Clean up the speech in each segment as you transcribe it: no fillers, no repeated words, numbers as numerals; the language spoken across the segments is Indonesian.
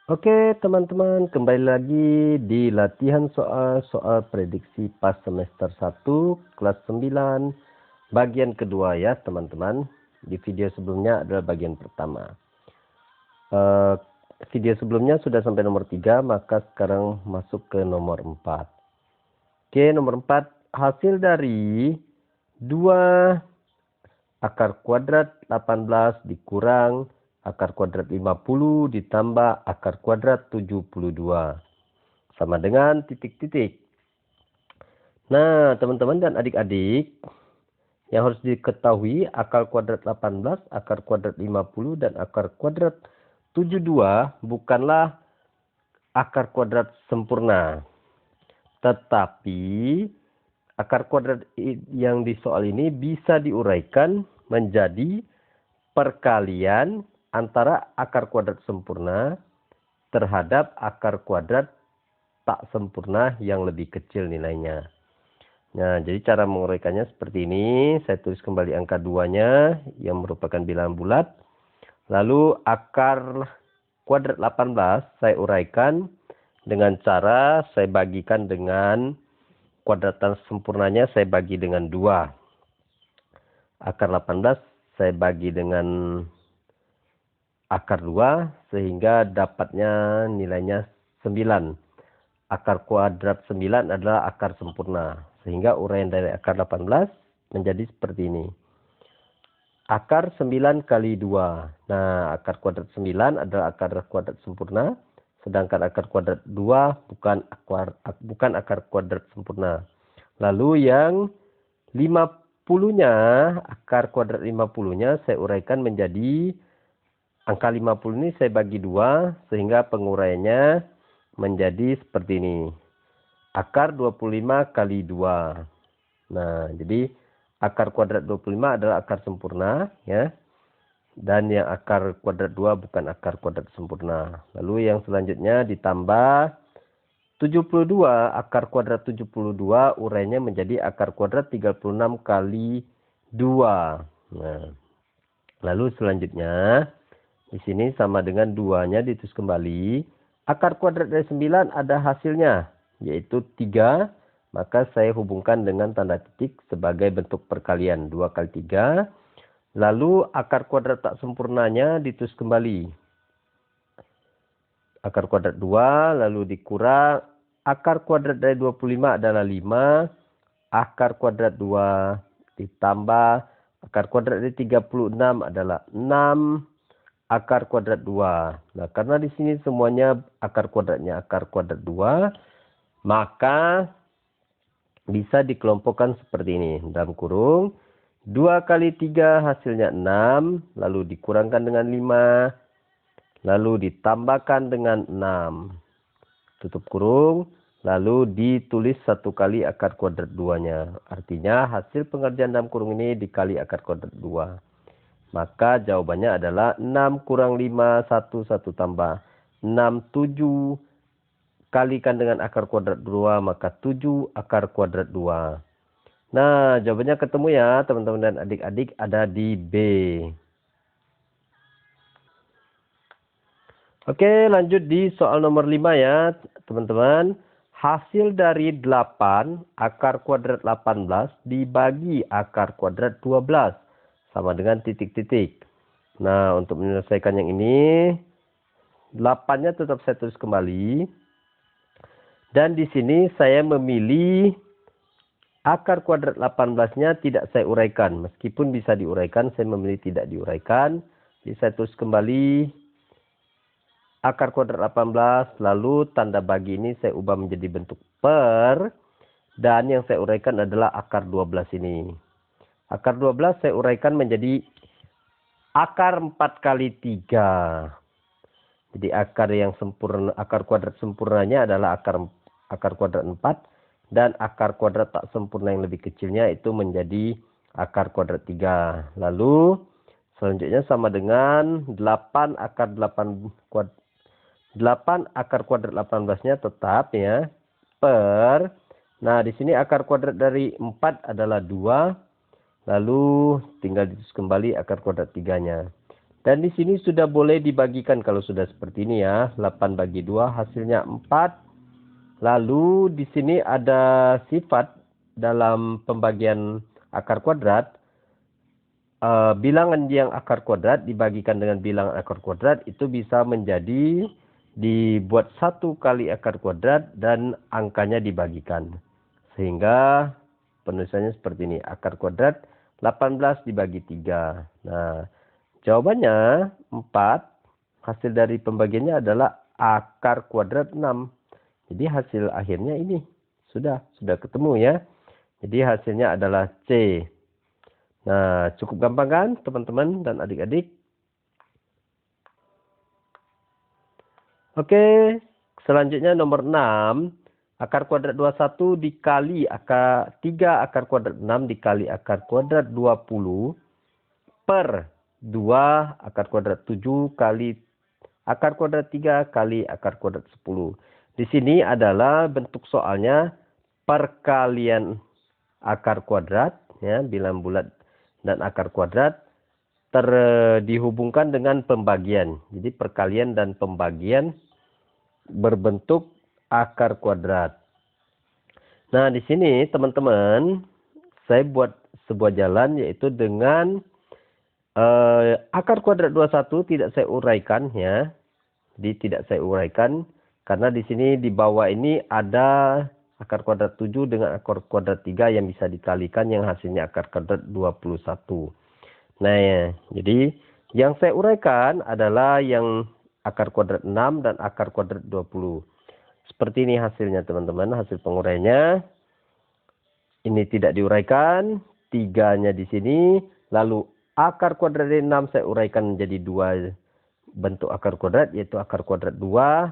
Oke teman-teman, kembali lagi di latihan soal-soal prediksi pas semester 1 kelas 9 bagian kedua ya teman-teman. Di video sebelumnya adalah bagian pertama. Video sebelumnya sudah sampai nomor 3, maka sekarang masuk ke nomor 4. Oke, nomor 4, hasil dari 2 akar kuadrat 18 dikurang akar kuadrat 50 ditambah akar kuadrat 72. Sama dengan titik-titik. Nah, teman-teman dan adik-adik, yang harus diketahui akar kuadrat 18, akar kuadrat 50, dan akar kuadrat 72 bukanlah akar kuadrat sempurna. Tetapi akar kuadrat yang di soal ini bisa diuraikan menjadi perkalian antara akar kuadrat sempurna terhadap akar kuadrat tak sempurna yang lebih kecil nilainya. Nah, jadi cara menguraikannya seperti ini. Saya tulis kembali angka 2-nya yang merupakan bilangan bulat. Lalu akar kuadrat 18 saya uraikan dengan cara saya bagikan dengan kuadratan sempurnanya saya bagi dengan 2. Akar 18 saya bagi dengan akar 2 sehingga dapatnya nilainya 9. Akar kuadrat 9 adalah akar sempurna. Sehingga uraian dari akar 18 menjadi seperti ini. Akar 9 kali 2. Nah, akar kuadrat 9 adalah akar kuadrat sempurna. Sedangkan akar kuadrat 2 bukan akar kuadrat sempurna. Lalu yang 50-nya, akar kuadrat 50-nya saya uraikan menjadi angka 50 ini saya bagi 2 sehingga penguraiannya menjadi seperti ini. Akar 25 kali 2. Nah, jadi akar kuadrat 25 adalah akar sempurna ya. Dan yang akar kuadrat 2 bukan akar kuadrat sempurna. Lalu yang selanjutnya ditambah 72, akar kuadrat 72 urainya menjadi akar kuadrat 36 kali 2. Nah, lalu selanjutnya di sini sama dengan 2-nya ditulis kembali. Akar kuadrat dari 9 ada hasilnya, yaitu 3. Maka saya hubungkan dengan tanda titik sebagai bentuk perkalian. 2 kali 3. Lalu akar kuadrat tak sempurnanya ditulis kembali. Akar kuadrat 2, lalu dikurang. Akar kuadrat dari 25 adalah 5. Akar kuadrat 2 ditambah. Akar kuadrat dari 36 adalah 6. Akar kuadrat 2. Nah, karena di sini semuanya akar kuadratnya akar kuadrat 2, maka bisa dikelompokkan seperti ini. Dalam kurung, 2 kali 3 hasilnya 6, lalu dikurangkan dengan 5, lalu ditambahkan dengan 6. Tutup kurung, lalu ditulis 1 kali akar kuadrat 2-nya. Artinya hasil pengerjaan dalam kurung ini dikali akar kuadrat 2. Maka jawabannya adalah 6 kurang 5, 1 tambah 6, 7. Kalikan dengan akar kuadrat 2, maka 7 akar kuadrat 2. Nah, jawabannya ketemu ya teman-teman dan adik-adik, ada di B. Oke, lanjut di soal nomor 5 ya teman-teman. Hasil dari 8 akar kuadrat 18 dibagi akar kuadrat 12. Sama dengan titik-titik. Nah, untuk menyelesaikan yang ini, 8-nya tetap saya tulis kembali. Dan di sini saya memilih akar kuadrat 18-nya tidak saya uraikan. Meskipun bisa diuraikan, saya memilih tidak diuraikan. Jadi saya tulis kembali akar kuadrat 18, lalu tanda bagi ini saya ubah menjadi bentuk per. Dan yang saya uraikan adalah akar 12 ini. Akar 12 saya uraikan menjadi akar 4 kali 3. Jadi akar yang sempurna, akar kuadrat sempurnanya adalah akar kuadrat 4. Dan akar kuadrat tak sempurna yang lebih kecilnya itu menjadi akar kuadrat 3. Lalu selanjutnya sama dengan 8 akar 8 kuadrat 18-nya tetap ya. Per. Nah, di sini akar kuadrat dari 4 adalah 2. Lalu tinggal ditulis kembali akar kuadrat 3-nya. Dan di sini sudah boleh dibagikan kalau sudah seperti ini ya. 8 bagi 2 hasilnya 4. Lalu di sini ada sifat dalam pembagian akar kuadrat. Bilangan yang akar kuadrat dibagikan dengan bilangan akar kuadrat itu bisa menjadi dibuat 1 kali akar kuadrat dan angkanya dibagikan. Sehingga penulisannya seperti ini. Akar kuadrat 18 dibagi 3. Nah, jawabannya 4. Hasil dari pembagiannya adalah akar kuadrat 6. Jadi hasil akhirnya ini. Sudah ketemu ya. Jadi hasilnya adalah C. Nah, cukup gampang kan teman-teman dan adik-adik? Oke, selanjutnya nomor 6. Akar kuadrat 21 dikali akar 3 akar kuadrat 6 dikali akar kuadrat 20 per 2 akar kuadrat 7 kali akar kuadrat 3 kali akar kuadrat 10. Di sini adalah bentuk soalnya perkalian akar kuadrat, ya, bilangan bulat dan akar kuadrat dihubungkan dengan pembagian. Jadi perkalian dan pembagian berbentuk akar kuadrat. Nah, di sini teman-teman, saya buat sebuah jalan yaitu dengan akar kuadrat 21 tidak saya uraikan ya. Jadi tidak saya uraikan karena di sini di bawah ini ada akar kuadrat 7 dengan akar kuadrat 3 yang bisa dikalikan yang hasilnya akar kuadrat 21. Nah ya, jadi yang saya uraikan adalah yang akar kuadrat 6 dan akar kuadrat 20. Seperti ini hasilnya teman-teman, hasil penguraiannya. Ini tidak diuraikan, 3-nya di sini. Lalu akar kuadrat dari 6 saya uraikan menjadi 2 bentuk akar kuadrat, yaitu akar kuadrat 2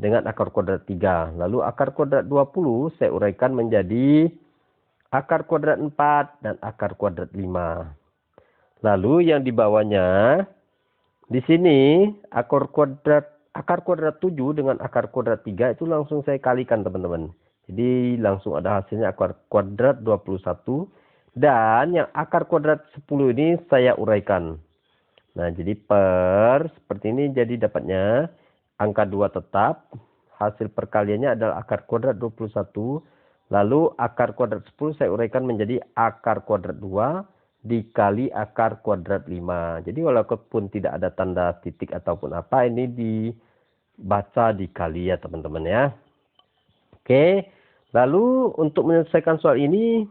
dengan akar kuadrat 3. Lalu akar kuadrat 20 saya uraikan menjadi akar kuadrat 4 dan akar kuadrat 5. Lalu yang di bawahnya, di sini akar kuadrat 7 dengan akar kuadrat 3 itu langsung saya kalikan teman-teman. Jadi langsung ada hasilnya akar kuadrat 21. Dan yang akar kuadrat 10 ini saya uraikan. Nah, jadi seperti ini jadi dapatnya angka 2 tetap. Hasil perkaliannya adalah akar kuadrat 21. Lalu akar kuadrat 10 saya uraikan menjadi akar kuadrat 2 dikali akar kuadrat 5. Jadi walaupun tidak ada tanda titik ataupun apa, ini dibaca dikali ya teman-teman ya. Oke, lalu untuk menyelesaikan soal ini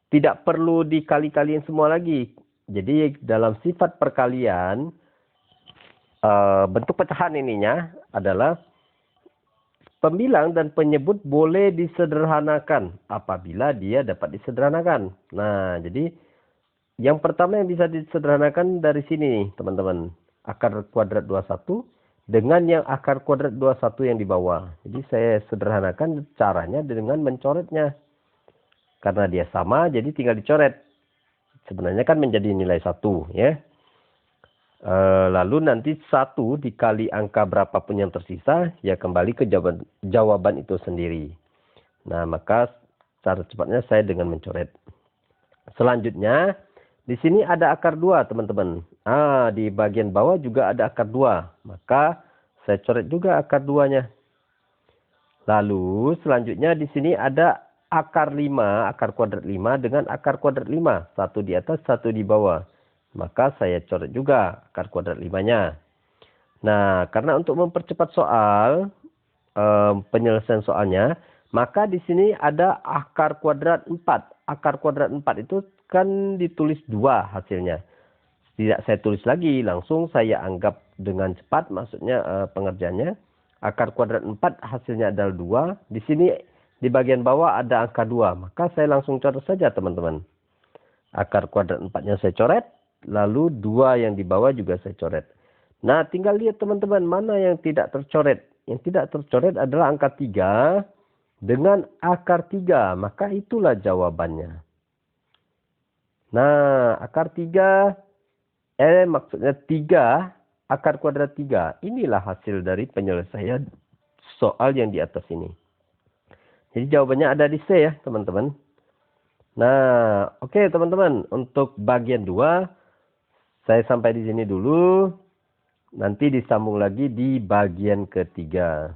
tidak perlu dikali-kaliin semua lagi. Jadi dalam sifat perkalian, bentuk pecahan ininya adalah pembilang dan penyebut boleh disederhanakan apabila dia dapat disederhanakan. Nah, jadi yang pertama yang bisa disederhanakan dari sini, teman-teman. Akar kuadrat 21 dengan yang akar kuadrat 21 yang di bawah. Jadi saya sederhanakan caranya dengan mencoretnya. Karena dia sama, jadi tinggal dicoret. Sebenarnya kan menjadi nilai 1, ya. Lalu nanti 1 dikali angka berapapun yang tersisa, ya kembali ke jawaban itu sendiri. Nah, maka cara cepatnya saya dengan mencoret. Selanjutnya, di sini ada akar 2, teman-teman. Di bagian bawah juga ada akar 2. Maka saya coret juga akar 2-nya. Lalu selanjutnya di sini ada akar 5, akar kuadrat 5 dengan akar kuadrat 5. 1 di atas, 1 di bawah. Maka saya coret juga akar kuadrat 5-nya. Nah, karena untuk mempercepat soal, penyelesaian soalnya, maka di sini ada akar kuadrat 4. Akar kuadrat 4 itu kan ditulis 2 hasilnya. Tidak saya tulis lagi, langsung saya anggap dengan cepat, maksudnya pengerjaannya. Akar kuadrat 4 hasilnya adalah 2. Di sini di bagian bawah ada angka 2. Maka saya langsung coret saja teman-teman. Akar kuadrat 4-nya saya coret. Lalu 2 yang di bawah juga saya coret. Nah, tinggal lihat teman-teman mana yang tidak tercoret. Yang tidak tercoret adalah angka 3 dengan akar 3. Maka itulah jawabannya. Nah, akar 3, maksudnya 3, akar kuadrat 3. Inilah hasil dari penyelesaian soal yang di atas ini. Jadi jawabannya ada di C ya, teman-teman. Nah, oke teman-teman. Untuk bagian 2, saya sampai di sini dulu. Nanti disambung lagi di bagian ketiga.